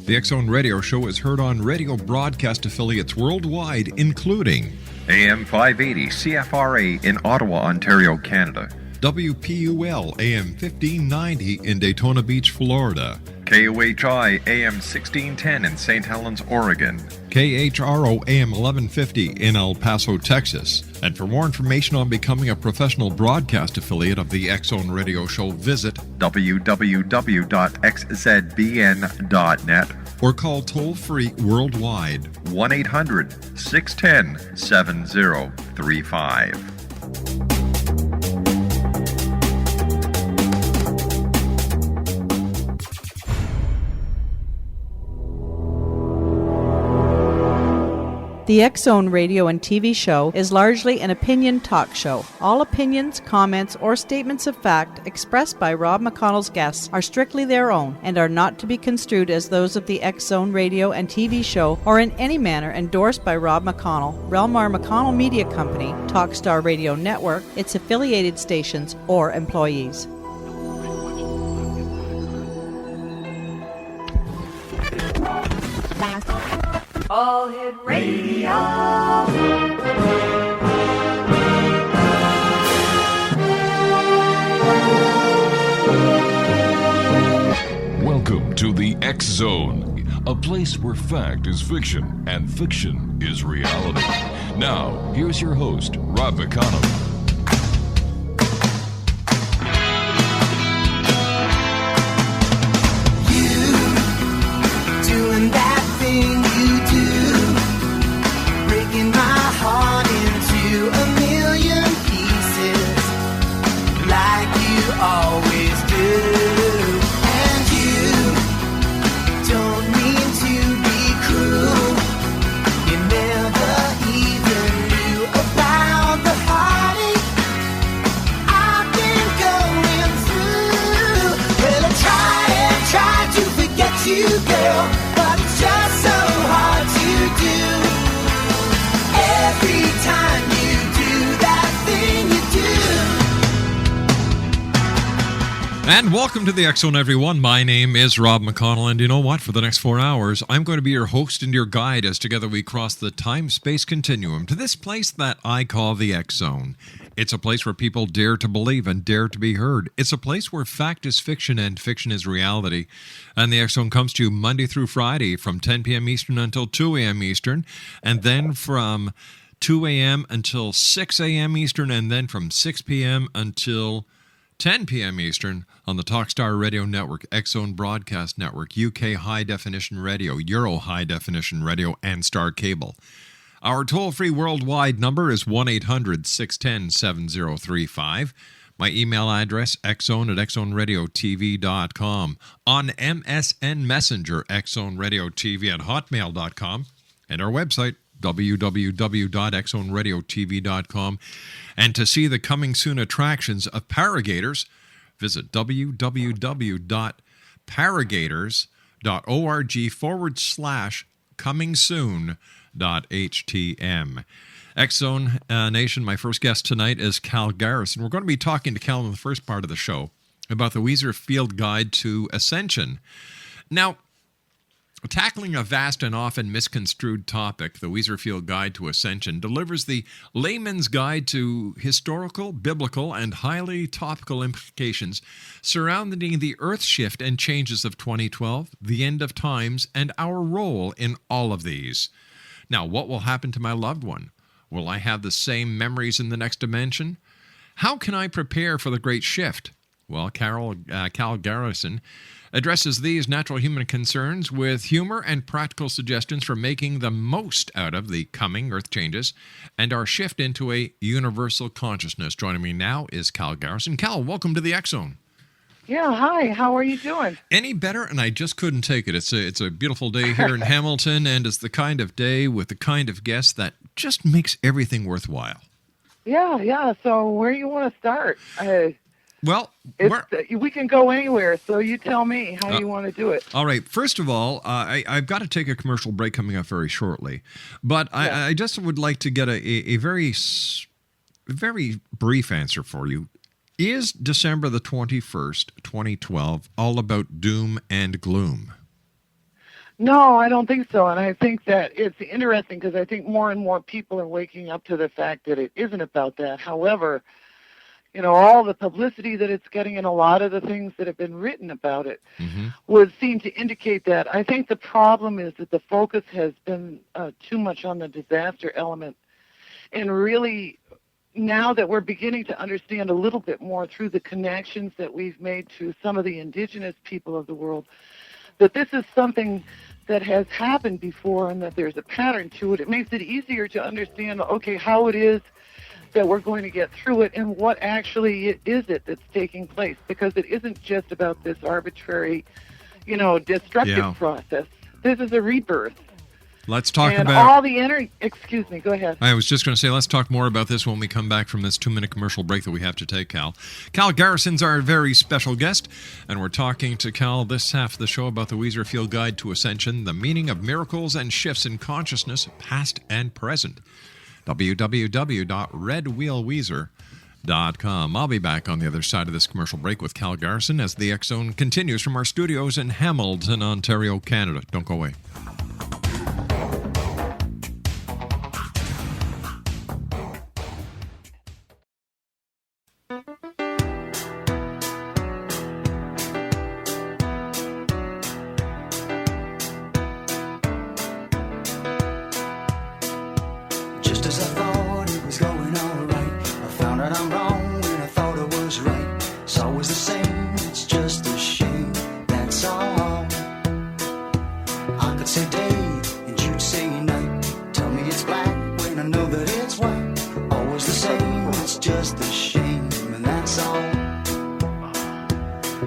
The X Zone Radio Show is heard on radio broadcast affiliates worldwide, including AM 580 CFRA in Ottawa, Ontario, Canada. WPUL AM 1590 in Daytona Beach, Florida. KOHI AM 1610 in St. Helens, Oregon. KHRO AM 1150 in El Paso, Texas. And for more information on becoming a professional broadcast affiliate of the X Zone Radio Show, visit www.xzbn.net or call toll-free worldwide 1-800-610-7035. The X Zone radio and TV show is largely an opinion talk show. All opinions, comments, or statements of fact expressed by Rob McConnell's guests are strictly their own and are not to be construed as those of the X Zone radio and TV show or in any manner endorsed by Rob McConnell, Relmar McConnell Media Company, Talkstar Radio Network, its affiliated stations, or employees. All Hit Radio. Welcome to the X Zone, a place where fact is fiction and fiction is reality. Now, here's your host, Rob McConnell. And welcome to the X Zone, everyone. My name is Rob McConnell, and you know what? For the next 4 hours, I'm going to be your host and your guide as together we cross the time-space continuum to this place that I call the X Zone. It's a place where people dare to believe and dare to be heard. It's a place where fact is fiction and fiction is reality. And the X Zone comes to you Monday through Friday from 10 p.m. Eastern until 2 a.m. Eastern, and then from 2 a.m. until 6 a.m. Eastern, and then from 6 p.m. until 10 p.m. Eastern on the Talkstar Radio Network, X Zone Broadcast Network, UK High Definition Radio, Euro High Definition Radio, and Star Cable. Our toll-free worldwide number is 1-800-610-7035. My email address, xzone@xzoneradiotv.com. On MSN Messenger, xzoneradiotv@hotmail.com. And our website, www.xzoneradiotv.com. And to see the coming soon attractions of Paragators, visit www.paragators.org/coming-soon.htm. X Zone Nation, my first guest tonight is Kal Garrison. We're going to be talking to Kal in the first part of the show about the Weiser Field Guide to Ascension. Now, tackling a vast and often misconstrued topic, the Weiser Field Guide to Ascension delivers the layman's guide to historical, biblical, and highly topical implications surrounding the Earth shift and changes of 2012, the end of times, and our role in all of these. Now, what will happen to my loved one? Will I have the same memories in the next dimension? How can I prepare for the great shift? Well, Kal Garrison addresses these natural human concerns with humor and practical suggestions for making the most out of the coming Earth changes and our shift into a universal consciousness. Joining me now is Kal Garrison. Kal, welcome to the X Zone. Yeah, hi. How are you doing? Any better? And I just couldn't take it. It's a beautiful day here in Hamilton, and it's the kind of day with the kind of guests that just makes everything worthwhile. Yeah. So where do you want to start? Well, we can go anywhere, so you tell me how you want to do it. All right. First of all, I've got to take a commercial break coming up very shortly, but yeah. I just would like to get a very brief answer for you. Is December the 21st, 2012, all about doom and gloom? No, I don't think so. And I think that it's interesting because I think more and more people are waking up to the fact that it isn't about that. However, all the publicity that it's getting and a lot of the things that have been written about it Mm-hmm. would seem to indicate that. I think the problem is that the focus has been too much on the disaster element. And really, now that we're beginning to understand a little bit more through the connections that we've made to some of the indigenous people of the world, that this is something that has happened before and that there's a pattern to it, it makes it easier to understand, okay, how it is that we're going to get through it and what actually is it that's taking place, because it isn't just about this arbitrary, destructive process. This is a rebirth. Let's talk and about all the energy. Excuse me, go ahead. I was just going to say, let's talk more about this when we come back from this 2-minute commercial break that we have to take, Kal. Kal Garrison's our very special guest, and we're talking to Kal this half of the show about the Weezer Field Guide to Ascension, the meaning of miracles and shifts in consciousness, past and present. www.redwheelweezer.com. I'll be back on the other side of this commercial break with Kal Garrison as the X Zone continues from our studios in Hamilton, Ontario, Canada. Don't go away. Just as I thought it was going all right, I found out I'm wrong when I thought I was right. It's always the same, it's just a shame, that's all. I could say day and you'd say night. Tell me it's black when I know that it's white. Always the same, it's just a shame, and that's all.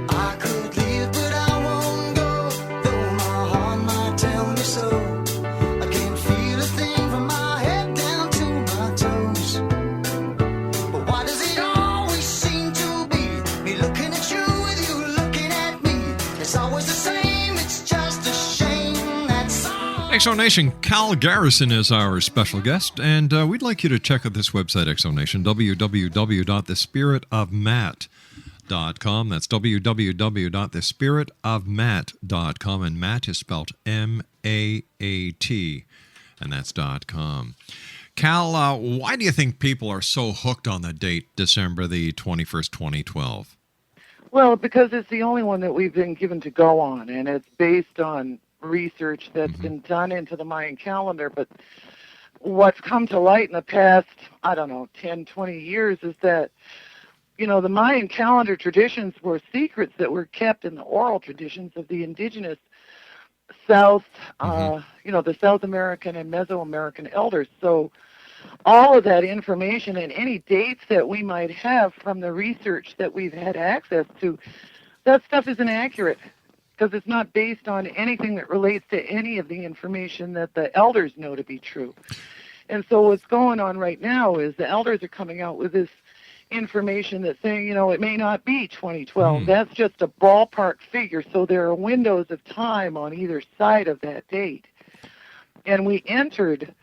I could leave but I won't go, though my heart might tell me so. I can't feel a thing from my head down to my toes. But why does it always seem to be me looking at you with you looking at me? It's always the same, it's just a shame, that's all. Exonation, Kal Garrison is our special guest, and we'd like you to check out this website, Exonation, www.thespiritofmatt.com. That's www.thespiritofmatt.com, and Matt is spelled M-A-A-T, and that's .com. Kal, why do you think people are so hooked on the date, December the 21st, 2012? Well, because it's the only one that we've been given to go on, and it's based on research that's been done into the Mayan calendar. But what's come to light in the past, 10, 20 years is that, the Mayan calendar traditions were secrets that were kept in the oral traditions of the indigenous South, the South American and Mesoamerican elders. So all of that information and any dates that we might have from the research that we've had access to, that stuff isn't accurate because it's not based on anything that relates to any of the information that the elders know to be true. And so what's going on right now is the elders are coming out with this information that's saying, it may not be 2012. That's just a ballpark figure. So there are windows of time on either side of that date. And we entered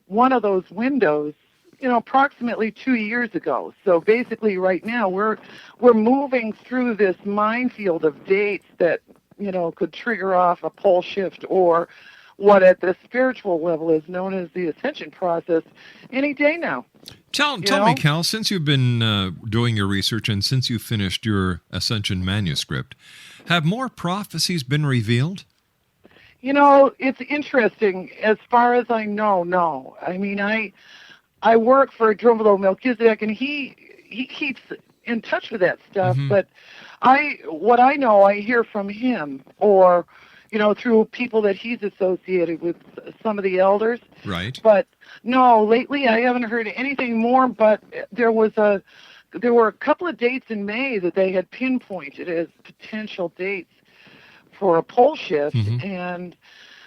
one of those windows, approximately 2 years ago. So basically right now we're moving through this minefield of dates that, could trigger off a pole shift or what at the spiritual level is known as the ascension process any day now. Tell me, Kal, since you've been doing your research and since you finished your Ascension manuscript, have more prophecies been revealed? It's interesting. As far as I know, no. I mean, I work for Dromolo Melchizedek, and he keeps in touch with that stuff. But what I know, I hear from him or through people that he's associated with, some of the elders. Right. But no, lately I haven't heard anything more. But there were a couple of dates in May that they had pinpointed as potential dates for a pole shift, and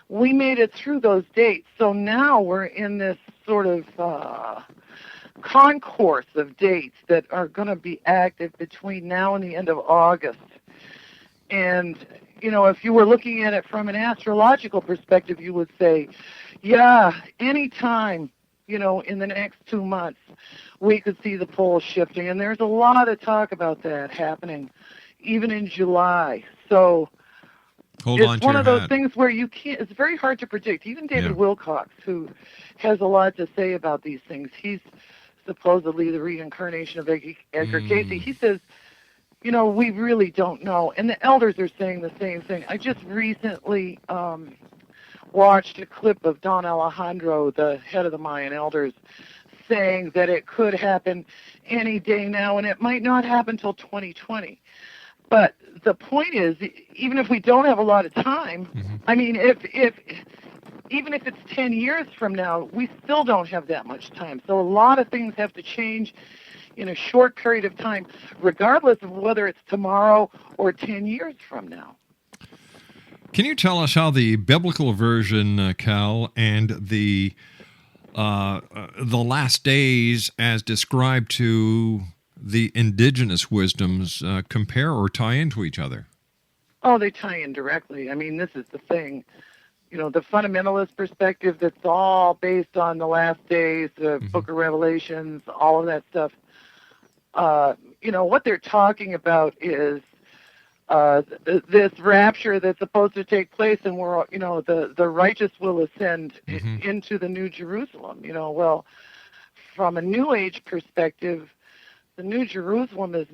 we made it through those dates. So now we're in this sort of concourse of dates that are going to be active between now and the end of August. And if you were looking at it from an astrological perspective, you would say, any time, in the next 2 months, we could see the poles shifting. And there's a lot of talk about that happening, even in July. So, Hold on It's to one your of those hat. things where you can't. It's very hard to predict. Even David Yeah. Wilcox, who has a lot to say about these things, he's supposedly the reincarnation of Edgar Casey. He says, we really don't know. And the elders are saying the same thing. I just recently watched a clip of Don Alejandro, the head of the Mayan elders, saying that it could happen any day now, and it might not happen till 2020. But the point is, even if we don't have a lot of time, I mean, even if it's 10 years from now, we still don't have that much time. So a lot of things have to change in a short period of time, regardless of whether it's tomorrow or 10 years from now. Can you tell us how the biblical version, Cal, and the last days as described to the indigenous wisdoms compare or tie into each other? Oh, they tie in directly. I mean, this is the thing. The fundamentalist perspective that's all based on the last days, the Book of Revelations, all of that stuff. What they're talking about is this rapture that's supposed to take place, and the righteous will ascend into the New Jerusalem. Well, from a New Age perspective, the New Jerusalem is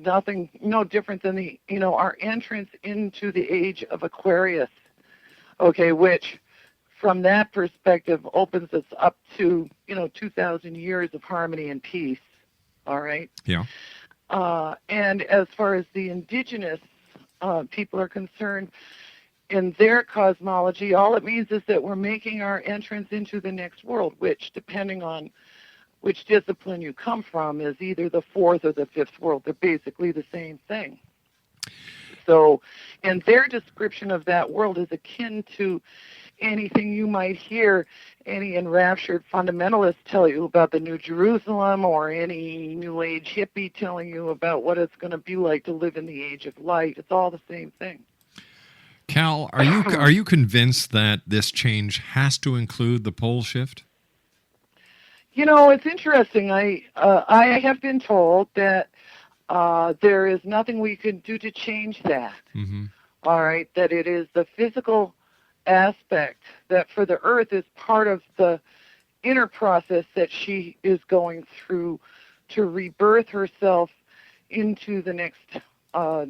no different than our entrance into the age of Aquarius. Okay, which from that perspective opens us up to 2,000 years of harmony and peace. All right. Yeah. And as far as the indigenous people are concerned, in their cosmology, all it means is that we're making our entrance into the next world, which, depending on which discipline you come from, is either the fourth or the fifth world. They're basically the same thing. So, and their description of that world is akin to anything you might hear any enraptured fundamentalist tell you about the New Jerusalem, or any New Age hippie telling you about what it's going to be like to live in the age of light. It's all the same thing. Cal, are you convinced that this change has to include the pole shift? It's interesting. I have been told that there is nothing we can do to change that. All right, that it is the physical aspect that for the Earth is part of the inner process that she is going through to rebirth herself into the next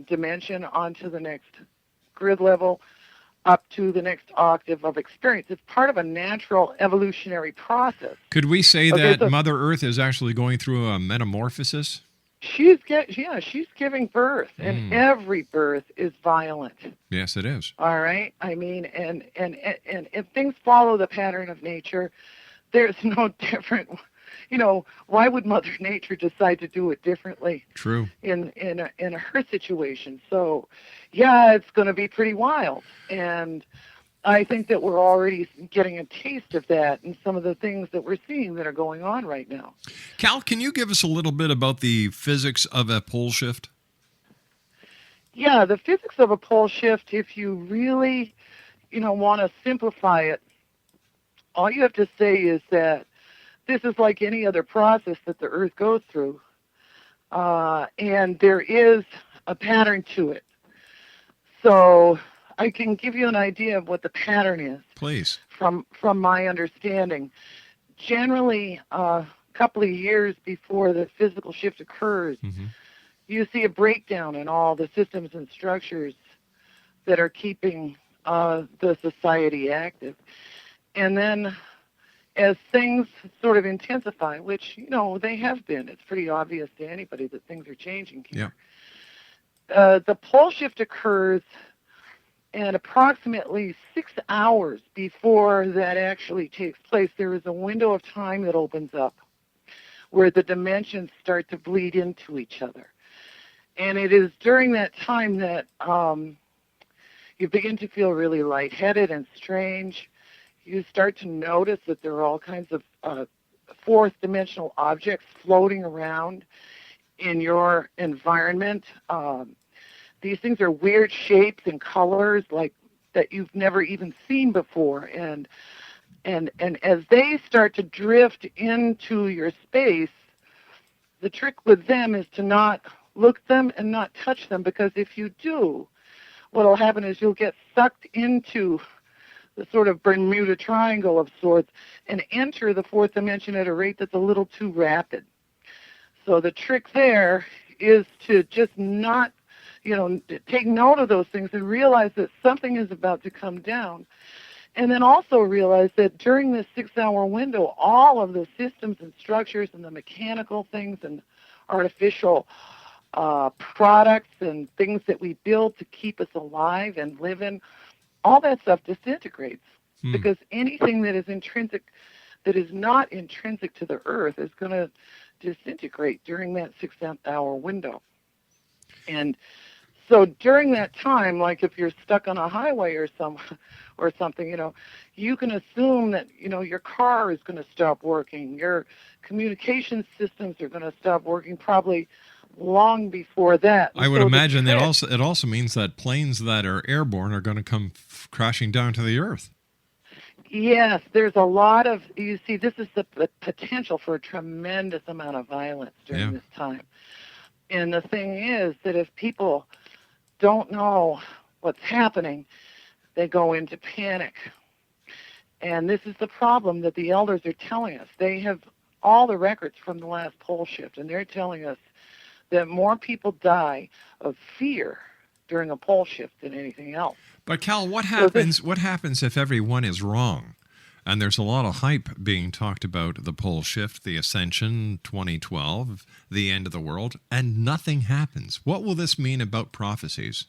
dimension, onto the next grid level, up to the next octave of experience. It's part of a natural evolutionary process. Could we say that Mother Earth is actually going through a metamorphosis? She's giving birth, and every birth is violent. Yes, it is. All right. I mean, and if things follow the pattern of nature, there's no different. Why would Mother Nature decide to do it differently? True. In her situation, so yeah, it's going to be pretty wild, and I think that we're already getting a taste of that in some of the things that we're seeing that are going on right now. Cal, can you give us a little bit about the physics of a pole shift? Yeah, the physics of a pole shift, if you really, want to simplify it, all you have to say is that this is like any other process that the Earth goes through, and there is a pattern to it. So I can give you an idea of what the pattern is. Please. From my understanding. Generally, a couple of years before the physical shift occurs, you see a breakdown in all the systems and structures that are keeping the society active. And then as things sort of intensify, which, they have been, it's pretty obvious to anybody that things are changing here. Yeah. The pole shift occurs, and approximately 6 hours before that actually takes place, there is a window of time that opens up where the dimensions start to bleed into each other. And it is during that time that you begin to feel really lightheaded and strange. You start to notice that there are all kinds of fourth-dimensional objects floating around in your environment. These things are weird shapes and colors like that you've never even seen before. And as they start to drift into your space, the trick with them is to not look them and not touch them, because if you do, what'll happen is you'll get sucked into the sort of Bermuda Triangle of sorts and enter the fourth dimension at a rate that's a little too rapid. So the trick there is to just not, take note of those things and realize that something is about to come down. And then also realize that during this 6-hour window, all of the systems and structures and the mechanical things and artificial products and things that we build to keep us alive and live in, all that stuff disintegrates. Because anything that is intrinsic, that is not intrinsic to the earth, is going to disintegrate during that 6-hour window. And so during that time, like if you're stuck on a highway or something, you can assume that, your car is going to stop working. Your communication systems are going to stop working probably long before that. I would imagine that it also means that planes that are airborne are going to come crashing down to the earth. Yes, there's a lot of, you see, this is the potential for a tremendous amount of violence during this time. And the thing is that if people don't know what's happening, they go into panic. And this is the problem that the elders are telling us. They have all the records from the last pole shift, and they're telling us that more people die of fear during a pole shift than anything else. But Cal, what happens if everyone is wrong? And there's a lot of hype being talked about the pole shift, the ascension, 2012, the end of the world, and nothing happens. What will this mean about prophecies?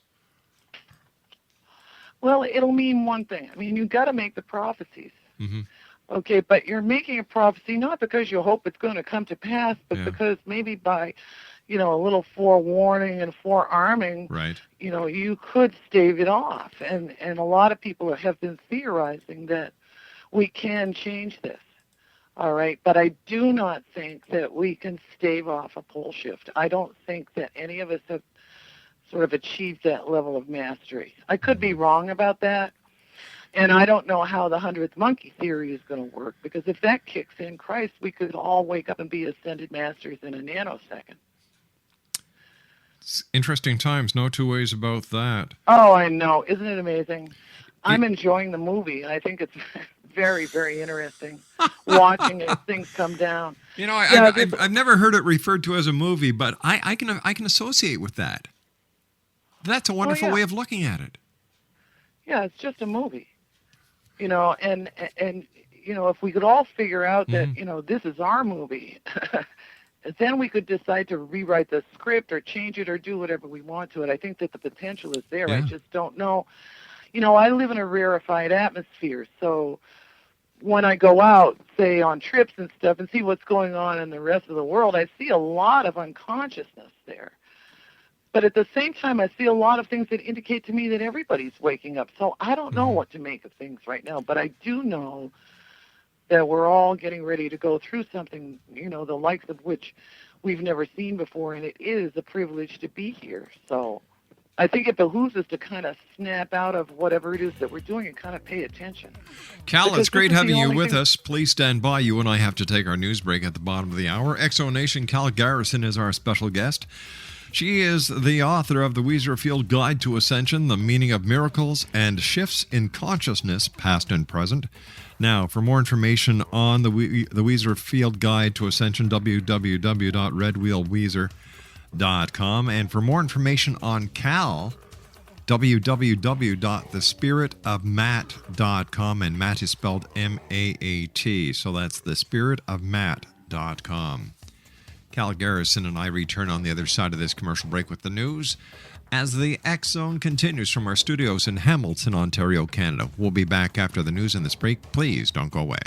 Well, it'll mean one thing. I mean, you've got to make the prophecies. Mm-hmm. Okay, but you're making a prophecy not because you hope it's going to come to pass, but because maybe by, a little forewarning and forearming, right, you could stave it off. And a lot of people have been theorizing that we can change this. All right, but I do not think that we can stave off a pole shift. I don't think that any of us have sort of achieved that level of mastery. I could be wrong about that. And I don't know how the 100th monkey theory is going to work, because if that kicks in, Christ, we could all wake up and be ascended masters in a nanosecond. It's interesting times, no two ways about that. Oh, I know. Isn't it amazing? I'm enjoying the movie, and I think it's very, very interesting watching as things come down. I've never heard it referred to as a movie, but I can associate with that. That's a wonderful way of looking at it. Yeah, it's just a movie. And if we could all figure out that, this is our movie, then we could decide to rewrite the script or change it or do whatever we want to it. I think that the potential is there. I just don't know. I live in a rarefied atmosphere, so when I go out, say, on trips and stuff and see what's going on in the rest of the world, I see a lot of unconsciousness there. But at the same time, I see a lot of things that indicate to me that everybody's waking up. So I don't know what to make of things right now. But I do know that we're all getting ready to go through something, the likes of which we've never seen before. And it is a privilege to be here. So I think it behooves us to kind of snap out of whatever it is that we're doing and kind of pay attention. Cal, it's great having you with us. Please stand by. You and I have to take our news break at the bottom of the hour. Exo Nation, Kal Garrison is our special guest. She is the author of the Weezer Field Guide to Ascension, The Meaning of Miracles and Shifts in Consciousness, Past and Present. Now, for more information on the Weezer Field Guide to Ascension, www.redwheelweezer.com. And for more information on Cal, www.thespiritofmatt.com. And Matt is spelled M-A-A-T. So that's thespiritofmatt.com. Kal Garrison and I return on the other side of this commercial break with the news as the X Zone continues from our studios in Hamilton, Ontario, Canada. We'll be back after the news and this break. Please don't go away.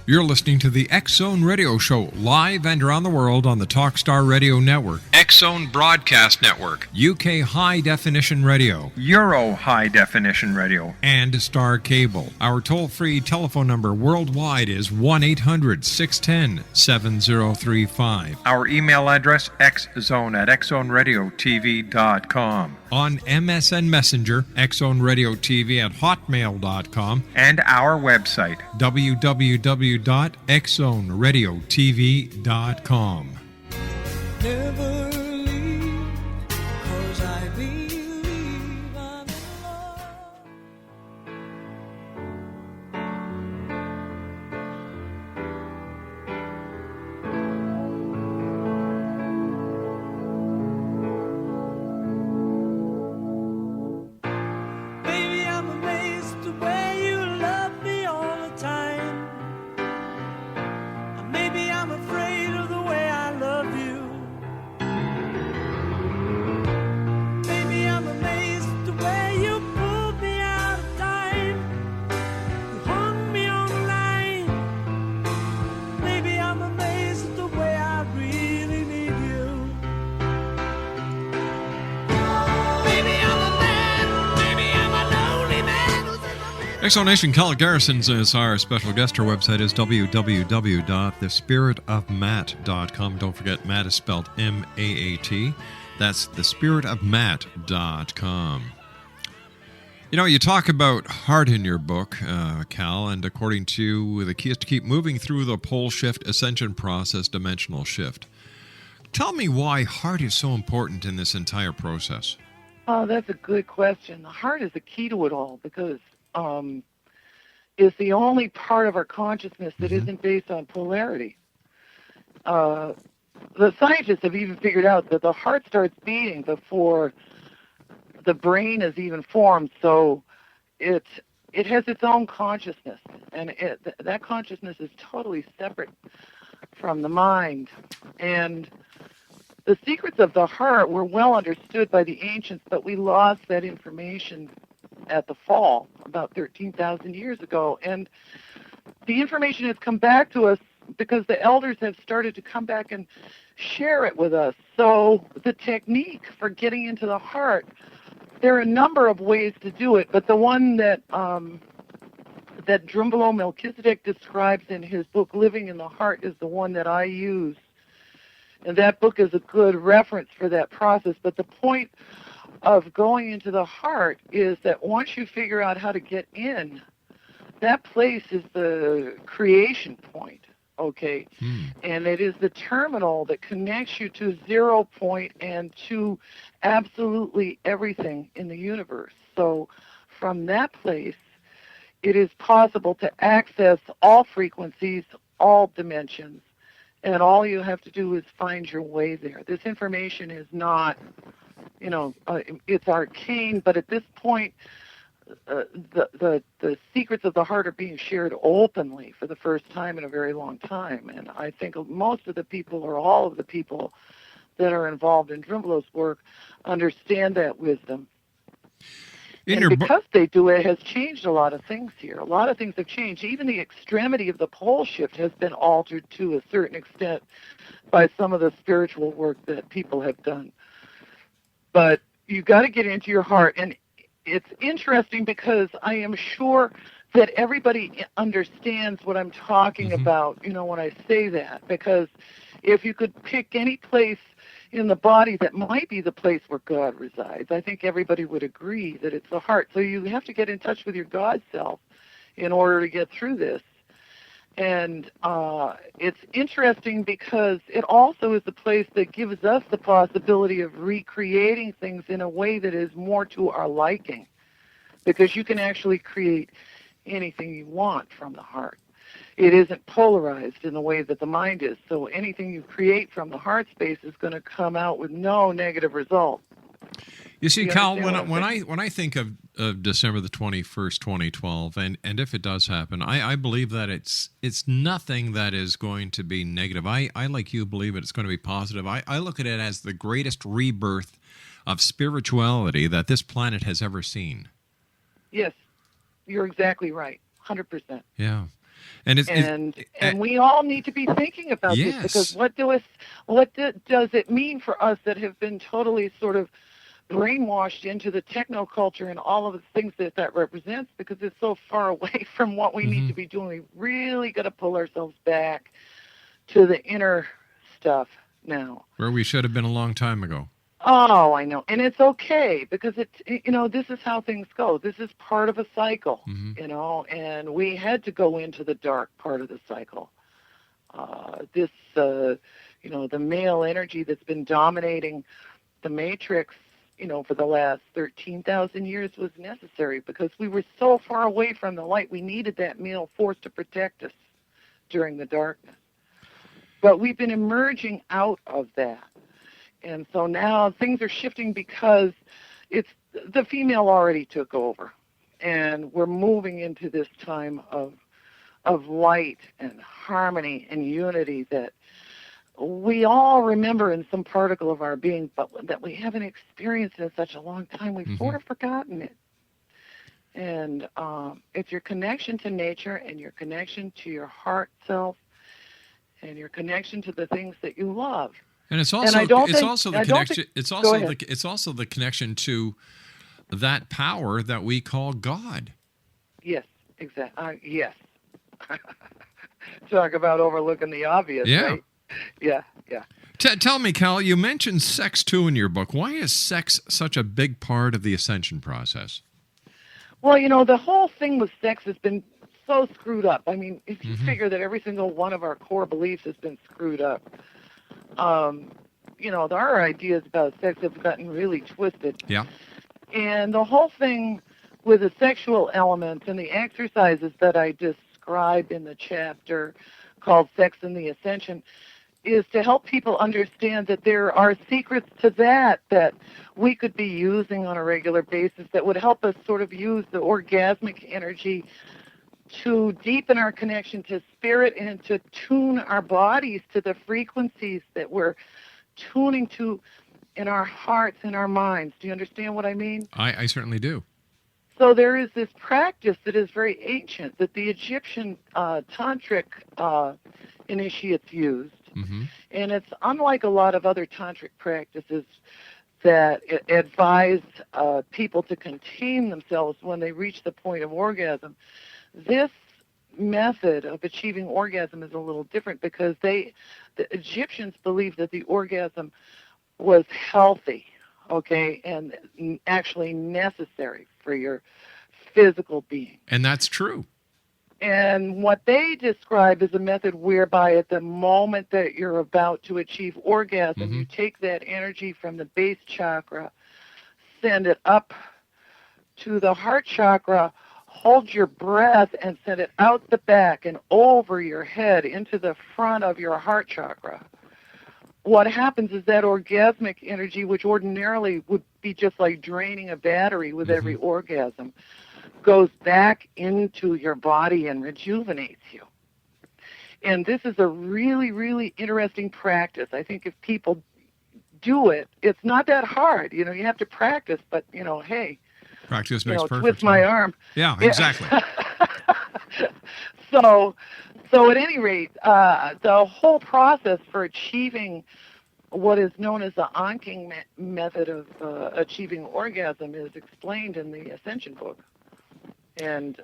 You're listening to the X Zone Radio Show, live and around the world on the Talkstar Radio Network. X-Zone Broadcast Network, UK High Definition Radio, Euro High Definition Radio, and Star Cable. Our toll-free telephone number worldwide is 1-800-610-7035. Our email address, xzone@xzoneradiotv.com. On MSN Messenger, xzoneradiotv@hotmail.com, And our website, www.xzoneradiotv.com. Never leave, 'cause I believe I'm in love. Baby, I'm amazed the way you love me all the time. Maybe I'm afraid of the way I love you. Maybe I'm amazed the way you pulled me out of time. You hung me on the line. Maybe I'm amazed at the way I really need you. Maybe I'm a man, maybe I'm a lonely man who's in the X-Zone Nation, Kal Garrison is our special guest. Our website is www.thespiritofmatt.com. Don't forget, Matt is spelled M-A-A-T. That's thespiritofmatt.com. You know, you talk about heart in your book, Kal, and according to you, the key is to keep moving through the pole shift, ascension process, dimensional shift. Tell me why heart is so important in this entire process. Oh, that's a good question. The heart is the key to it all because it's the only part of our consciousness that isn't based on polarity. The scientists have even figured out that the heart starts beating before the brain is even formed, so it has its own consciousness, and that consciousness is totally separate from the mind. And the secrets of the heart were well understood by the ancients, but we lost that information at the fall about 13,000 years ago. And the information has come back to us because the elders have started to come back and share it with us. So the technique for getting into the heart, there are a number of ways to do it, but the one that that Drumbelow Melchizedek describes in his book Living in the Heart is the one that I use. And that book is a good reference for that process. But the point of going into the heart is that once you figure out how to get in, that place is the creation point, okay? And it is the terminal that connects you to 0 point and to absolutely everything in the universe. So from that place, it is possible to access all frequencies, all dimensions, and all you have to do is find your way there. This information is not, it's arcane, but at this point, the secrets of the heart are being shared openly for the first time in a very long time. And I think most of the people, or all of the people that are involved in Drumbelow's work, understand that wisdom. Because they do, it has changed a lot of things here. A lot of things have changed. Even the extremity of the pole shift has been altered to a certain extent by some of the spiritual work that people have done. But you got to get into your heart. And it's interesting because I am sure that everybody understands what I'm talking about, when I say that. Because if you could pick any place in the body that might be the place where God resides, I think everybody would agree that it's the heart. So you have to get in touch with your God self in order to get through this. And it's interesting because it also is the place that gives us the possibility of recreating things in a way that is more to our liking, because you can actually create anything you want from the heart. It isn't polarized in the way that the mind is. So anything you create from the heart space is going to come out with no negative result. You see, Kal, when I think of December the 21st, 2012, and if it does happen, I believe that it's nothing that is going to be negative. I like you, believe it's going to be positive. I look at it as the greatest rebirth of spirituality that this planet has ever seen. Yes, you're exactly right, 100%. Yeah. And and we all need to be thinking about this, because does it mean for us that have been totally sort of brainwashed into the technoculture and all of the things that represents, because it's so far away from what we need to be doing. We really got to pull ourselves back to the inner stuff now. Where we should have been a long time ago. Oh, I know. And it's okay, because this is how things go. This is part of a cycle, and we had to go into the dark part of the cycle. The male energy that's been dominating the matrix, for the last 13,000 years was necessary, because we were so far away from the light. We needed that male force to protect us during the darkness. But we've been emerging out of that. And so now things are shifting, because the female already took over. And we're moving into this time of light and harmony and unity that we all remember in some particle of our being, but that we haven't experienced in such a long time. We've sort of forgotten it. And it's your connection to nature, and your connection to your heart self, and your connection to the things that you love. And it's also the connection to that power that we call God. Yes, exactly. Yes. Talk about overlooking the obvious, right? Yeah. Tell me, Kal, you mentioned sex too in your book. Why is sex such a big part of the ascension process? Well, the whole thing with sex has been so screwed up. I mean, if you figure that every single one of our core beliefs has been screwed up, our ideas about sex have gotten really twisted. Yeah. And the whole thing with the sexual elements and the exercises that I describe in the chapter called Sex and the Ascension is to help people understand that there are secrets to that we could be using on a regular basis that would help us sort of use the orgasmic energy to deepen our connection to spirit and to tune our bodies to the frequencies that we're tuning to in our hearts and our minds. Do you understand what I mean? I certainly do. So there is this practice that is very ancient that the Egyptian tantric initiates used. And it's unlike a lot of other tantric practices that advise people to contain themselves when they reach the point of orgasm. This method of achieving orgasm is a little different, because the Egyptians believed that the orgasm was healthy, and actually necessary for your physical being. And that's true. And what they describe is a method whereby at the moment that you're about to achieve orgasm, you take that energy from the base chakra, send it up to the heart chakra, hold your breath, and send it out the back and over your head into the front of your heart chakra. What happens is that orgasmic energy, which ordinarily would be just like draining a battery with every orgasm, goes back into your body and rejuvenates you. And this is a really, really interesting practice. I think if people do it, it's not that hard. You have to practice, but, hey. Practice makes perfect. Twist my arm. Yeah, exactly. So at any rate, the whole process for achieving what is known as the Anking method of achieving orgasm is explained in the Ascension book. And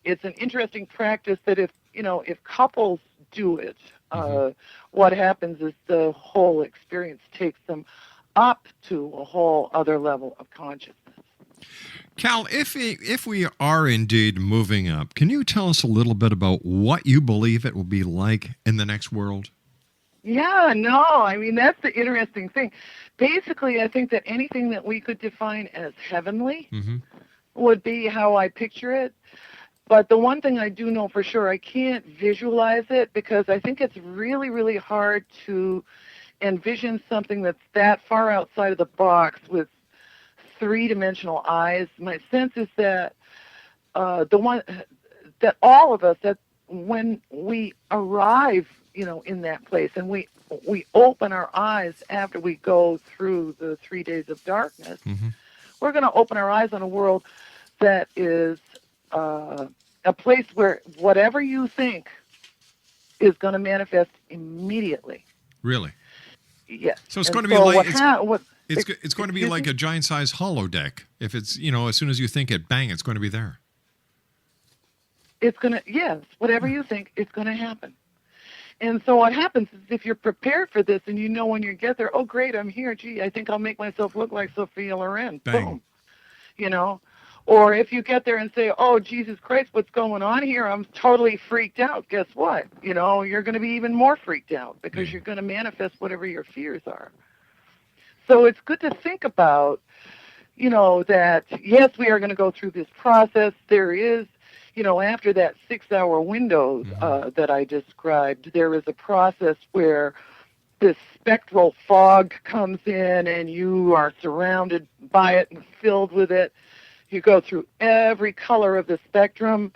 it's an interesting practice that if couples do it, what happens is the whole experience takes them up to a whole other level of consciousness. Kal, if we are indeed moving up, can you tell us a little bit about what you believe it will be like in the next world? Yeah, no, I mean, that's the interesting thing. Basically, I think that anything that we could define as heavenly would be how I picture it. But the one thing I do know for sure, I can't visualize it, because I think it's really, really hard to envision something that's that far outside of the box with three-dimensional eyes. My sense is that that all of us, that when we arrive, in that place, and we open our eyes after we go through the 3 days of darkness, we're going to open our eyes on a world that is a place where whatever you think is going to manifest immediately. Really? Yes. So it's And going to be so like it's going to be excuse like me? a giant size holodeck. If it's, as soon as you think it, bang, it's going to be there. It's going to, yes, whatever you think, it's going to happen. And so what happens is if you're prepared for this and you know when you get there, oh, great, I'm here. Gee, I think I'll make myself look like Sophia Loren. Bang. Boom. Or if you get there and say, oh, Jesus Christ, what's going on here? I'm totally freaked out. Guess what? You're going to be even more freaked out because you're going to manifest whatever your fears are. So it's good to think about, that, yes, we are going to go through this process. There is, after that 6-hour window that I described, there is a process where this spectral fog comes in and you are surrounded by it and filled with it. You go through every color of the spectrum,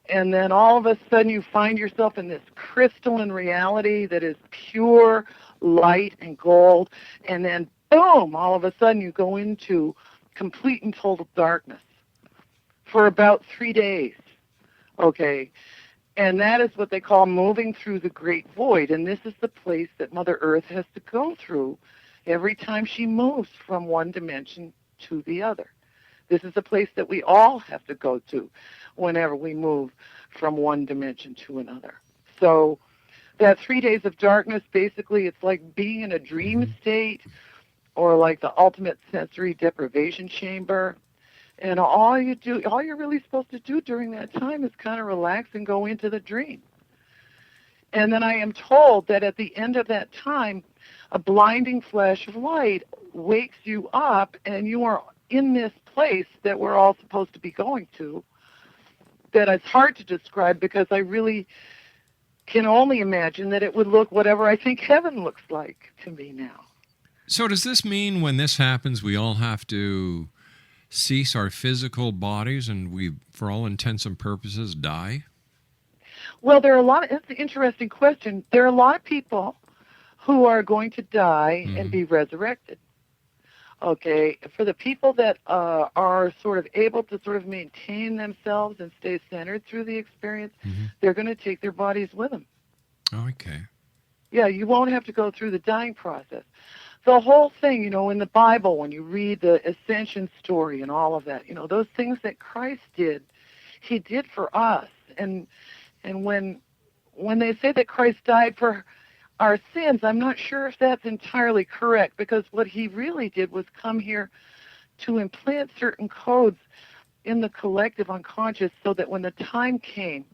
and then all of a sudden you find yourself in this crystalline reality that is pure light and gold, and then boom, all of a sudden you go into complete and total darkness for about 3 days, okay? And that is what they call moving through the great void, and this is the place that Mother Earth has to go through every time she moves from one dimension to the other. This is a place that we all have to go to whenever we move from one dimension to another. So that 3 days of darkness, basically, it's like being in a dream state or like the ultimate sensory deprivation chamber. And all you're really supposed to do during that time is kind of relax and go into the dream. And then I am told that at the end of that time, a blinding flash of light wakes you up and you are in this place that we're all supposed to be going to, that it's hard to describe because I really can only imagine that it would look whatever I think heaven looks like to me now. So does this mean when this happens, we all have to cease our physical bodies and we, for all intents and purposes, die? Well, that's an interesting question. There are a lot of people who are going to die and be resurrected. Okay, for the people that are sort of able to sort of maintain themselves and stay centered through the experience, they're going to take their bodies with them. Okay. Yeah, you won't have to go through the dying process. The whole thing, in the Bible, when you read the ascension story and all of that, those things that Christ did, he did for us. And when they say that Christ died for our sins, I'm not sure if that's entirely correct, because what he really did was come here to implant certain codes in the collective unconscious so that when the time came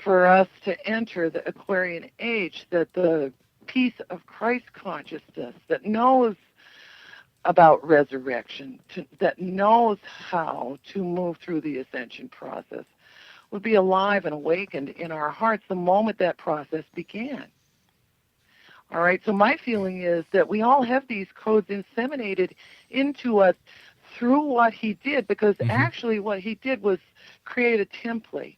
for us to enter the Aquarian age, that the piece of Christ consciousness that knows about resurrection, that knows how to move through the ascension process, would be alive and awakened in our hearts the moment that process began. All right, so my feeling is that we all have these codes inseminated into us through what he did, because actually what he did was create a template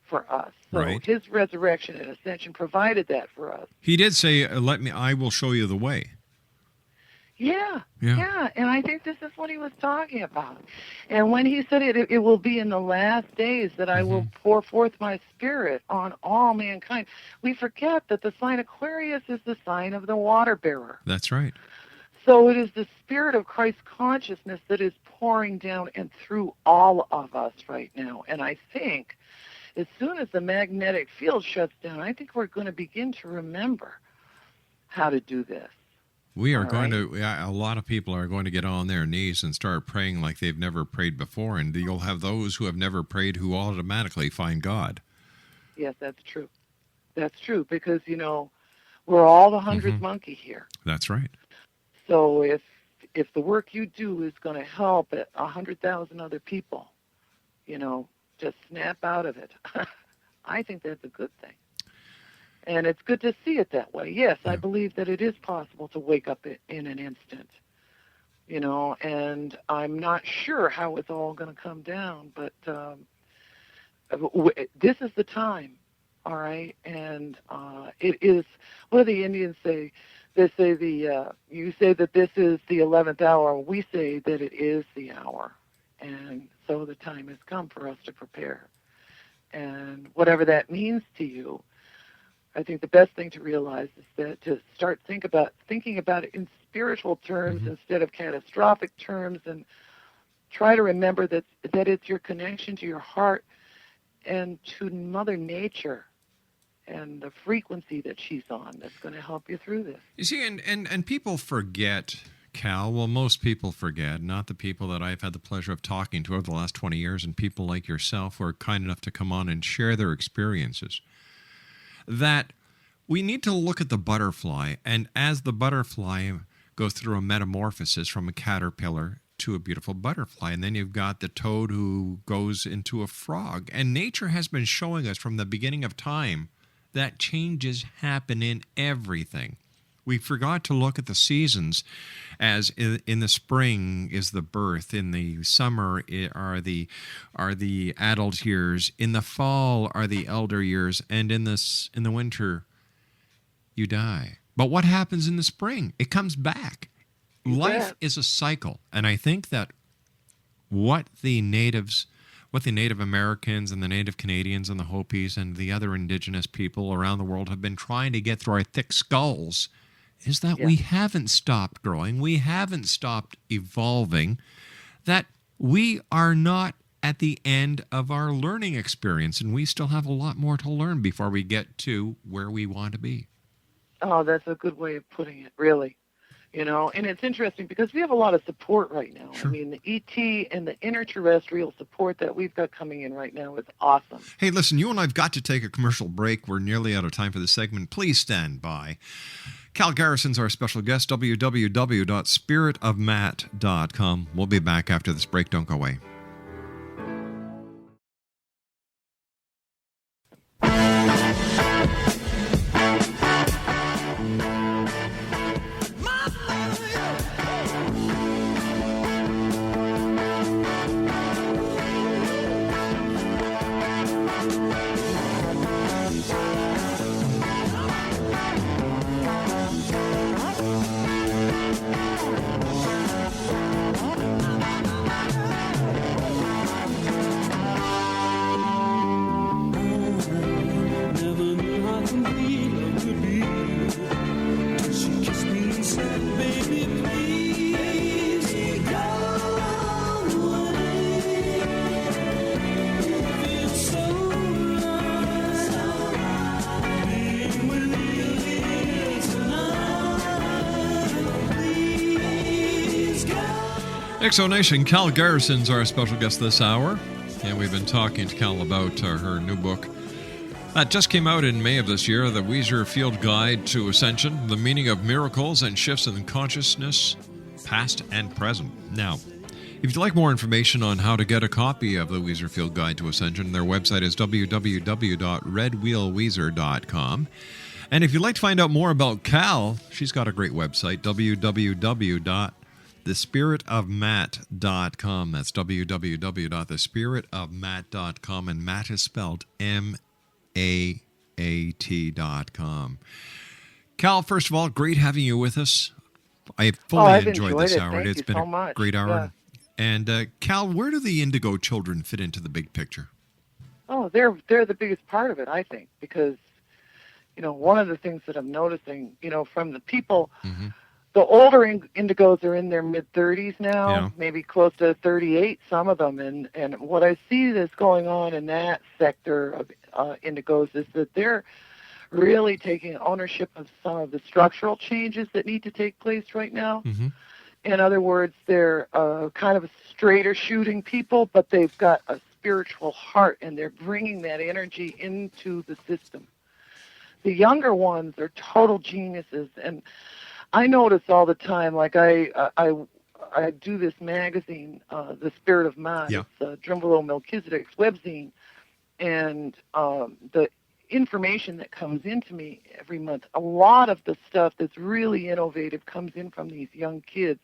for us. So his resurrection and ascension provided that for us. He did say, I will show you the way. Yeah, and I think this is what he was talking about. And when he said it will be in the last days that I will pour forth my spirit on all mankind, we forget that the sign Aquarius is the sign of the water bearer. That's right. So it is the spirit of Christ consciousness that is pouring down and through all of us right now. And I think as soon as the magnetic field shuts down, I think we're going to begin to remember how to do this. We are a lot of people are going to get on their knees and start praying like they've never prayed before, and you'll have those who have never prayed who automatically find God. Yes, that's true. That's true, because, we're all the 100th monkey here. That's right. So if the work you do is going to help 100,000 other people, just snap out of it, I think that's a good thing. And it's good to see it that way. Yes, I believe that it is possible to wake up in an instant, and I'm not sure how it's all going to come down, but this is the time, all right? And it is, what do the Indians say? They say you say that this is the 11th hour. We say that it is the hour. And so the time has come for us to prepare. And whatever that means to you, I think the best thing to realize is that to start thinking about it in spiritual terms instead of catastrophic terms, and try to remember that it's your connection to your heart and to Mother Nature and the frequency that she's on that's going to help you through this. You see, and people forget, Cal. Well, most people forget, not the people that I've had the pleasure of talking to over the last 20 years, and people like yourself who are kind enough to come on and share their experiences, that we need to look at the butterfly, and as the butterfly goes through a metamorphosis from a caterpillar to a beautiful butterfly, and then you've got the toad who goes into a frog. And nature has been showing us from the beginning of time that changes happen in everything. We forgot to look at the seasons as in the spring is the birth, in the summer are the adult years, in the fall are the elder years, and in the winter you die. But what happens in the spring? It comes back. Life is a cycle, and I think that what the Native Americans and the Native Canadians and the Hopis and the other indigenous people around the world have been trying to get through our thick skulls is that we haven't stopped growing, we haven't stopped evolving, that we are not at the end of our learning experience, and we still have a lot more to learn before we get to where we want to be. Oh, that's a good way of putting it, really. You know, and it's interesting because we have a lot of support right now. Sure. I mean, the ET and the interterrestrial support that we've got coming in right now is awesome. Hey, listen, you and I've got to take a commercial break. We're nearly out of time for this segment. Please stand by. Kal Garrison's our special guest, www.spiritofmatt.com. We'll be back after this break. Don't go away. Exonation, Kal Garrison's our special guest this hour, and we've been talking to Kal about her new book that just came out in May of this year, The Weezer Field Guide to Ascension, The Meaning of Miracles and Shifts in Consciousness, Past and Present. Now, if you'd like more information on how to get a copy of The Weezer Field Guide to Ascension, their website is www.redwheelweezer.com. And if you'd like to find out more about Kal, she's got a great website, www.thespiritofmatt.com. That's www.thespiritofmatt.com, and Matt is spelled MAAT.com. Kal, first of all, great having you with us. I fully enjoyed this hour. It's been a great hour. Yeah. And Kal, where do the indigo children fit into the big picture? Oh, they're the biggest part of it, I think, because, you know, one of the things that I'm noticing, you know, from the people, the older indigos are in their mid-30s now, maybe close to 38, some of them. And what I see that's going on in that sector of indigos is that they're really taking ownership of some of the structural changes that need to take place right now. In other words, they're kind of a straighter shooting people, but they've got a spiritual heart, and they're bringing that energy into the system. The younger ones are total geniuses, and I notice all the time, like I do this magazine, The Spirit of Matt. It's Drumvalo Melchizedek's webzine, and the information that comes into me every month, a lot of the stuff that's really innovative comes in from these young kids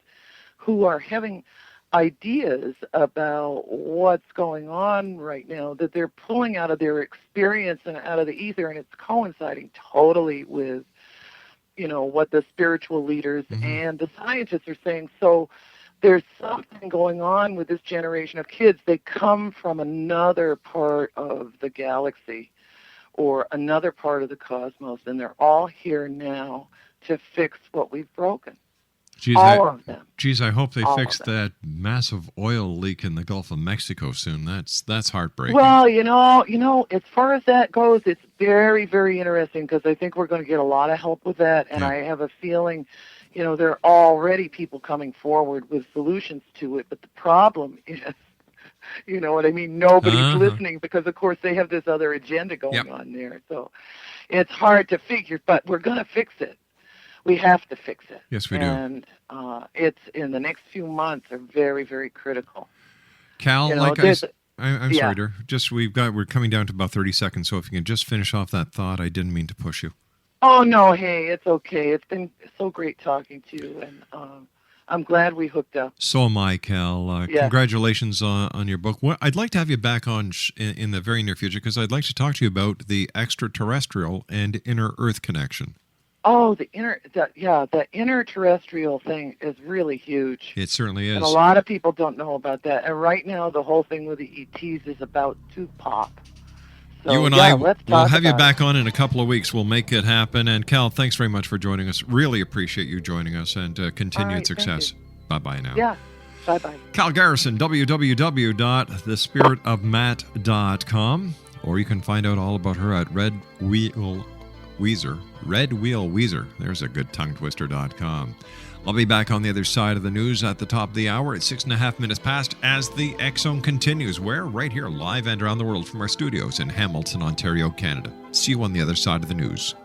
who are having ideas about what's going on right now that they're pulling out of their experience and out of the ether, and it's coinciding totally with, you know, what the spiritual leaders and the scientists are saying. So there's something going on with this generation of kids. They come from another part of the galaxy or another part of the cosmos, and they're all here now to fix what we've broken. All of them. Geez, I hope they All fix of them. that massive oil leak in the Gulf of Mexico soon. That's heartbreaking. Well, you know, as far as that goes, it's very, very interesting because I think we're going to get a lot of help with that, and Yeah. I have a feeling, you know, there are already people coming forward with solutions to it, but the problem is, you know what I mean, nobody's Uh-huh. listening because, of course, they have this other agenda going Yep. on there. So it's hard to figure, but we're going to fix it. We have to fix it. Yes, we do. And it's in the next few months are very, very critical. Cal, You know, like there's- I'm yeah. sorry, dear. Just we're coming down to about 30 seconds, so if you can just finish off that thought. I didn't mean to push you. Oh, no, hey, it's okay. It's been so great talking to you, and I'm glad we hooked up. So am I, Cal. Yeah. Congratulations on your book. I'd like to have you back on in the very near future because I'd like to talk to you about the extraterrestrial and inner Earth connection. Oh, the inner terrestrial thing is really huge. It certainly is. And a lot of people don't know about that. And right now, the whole thing with the ETs is about to pop. So, You and yeah, I let's will talk have you about back on in a couple of weeks. We'll make it happen. And Cal, thanks very much for joining us. Really appreciate you joining us, and continued All right, thank success. Bye-bye now. it. Yeah, bye-bye. Kal Garrison, www.thespiritofmatt.com, or you can find out all about her at Red Wheel Weezer. There's a good tongue twister.com. I'll be back on the other side of the news at the top of the hour at 6.5 minutes past as the X Zone continues. We're right here live and around the world from our studios in Hamilton, Ontario, Canada. See you on the other side of the news.